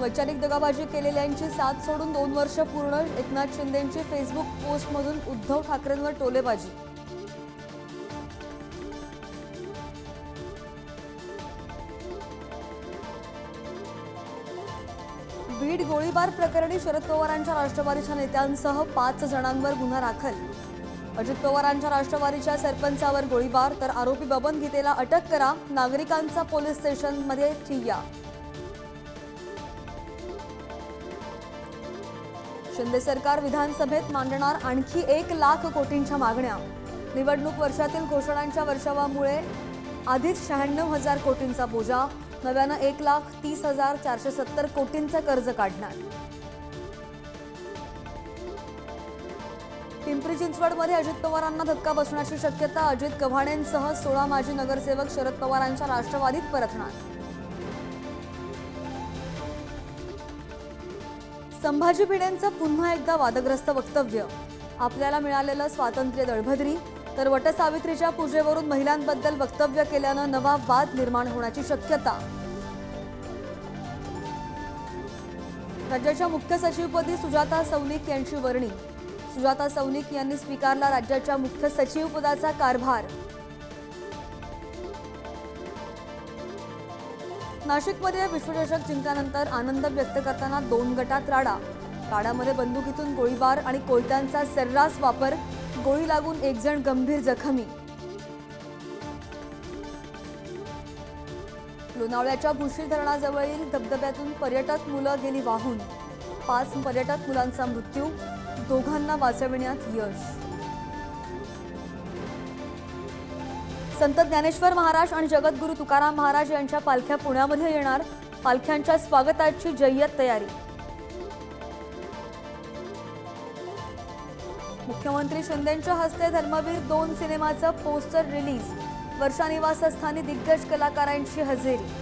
वैचारिक दगाबाजी केलेल्यांची साथ सोडून 2 वर्ष पूर्ण. एकनाथ शिंदेंची फेसबुक पोस्टमधून उद्धव ठाकरेंवर टोलेबाजी. बीड गोळीबार प्रकरणी शरद पवारांच्या राष्ट्रवादीच्या नेत्यांसह 5 जणांवर गुन्हा दाखल. अजित पवारांच्या राष्ट्रवादीच्या सरपंचावर गोळीबार, तर आरोपी बबन गीतेला अटक करा. नागरिकांचा पोलीस स्टेशनमध्ये ठिय्या. शिंदे सरकार विधानसभेत मांडणार आणखी 1 लाख कोटींच्या मागण्या. निवडणूक वर्षातील घोषणांच्या वर्षावामुळे आधीच 96,000 कोटींचा बोजा. नव्यानं 1,30,470 कोटींचं कर्ज काढणार. पिंपरी चिंचवडमध्ये अजित पवारांना धक्का बसण्याची शक्यता. अजित गव्हाणेंसह 16 माजी नगरसेवक शरद पवारांच्या राष्ट्रवादीत परतणार. संभाजी भिडेंचं पुन्हा एकदा वादग्रस्त वक्तव्य. आपल्याला मिळालेलं स्वातंत्र्य दळभद्री, तर वटसावित्रीच्या पूजेवरून महिलांबद्दल वक्तव्य केल्यानं नवा वाद निर्माण होण्याची शक्यता. राज्याच्या मुख्य सचिवपदी सुजाता सौनिक यांची वर्णी. सुजाता सौनिक यांनी स्वीकारला राज्याच्या मुख्य सचिव पदाचा कारभार. नाशिकमध्ये विश्वचषक जिंकल्यानंतर आनंद व्यक्त करताना 2 गटात राडा. राड्यामध्ये बंदुकीतून गोळीबार आणि कोयत्यांचा सर्रास वापर. गोळी लागून 1 जण गंभीर जखमी. लोणावळ्याच्या भुशी धरणाजवळील धबधब्यातून पर्यटक मुलं गेली वाहून. 5 पर्यटक मुलांचा मृत्यू, 2घांना वाचविण्यात यश. संत ज्ञानेश्वर महाराज आणि जगद्गुरू तुकाराम महाराज यांच्या पालख्या पुण्यामध्ये येणार. पालख्यांच्या स्वागताची जय्यत तयारी. मुख्यमंत्री शिंदेंच्या हस्ते धर्मवीर 2 सिनेमाचं पोस्टर रिलीज. वर्षा निवासस्थानी दिग्गज कलाकारांची हजेरी.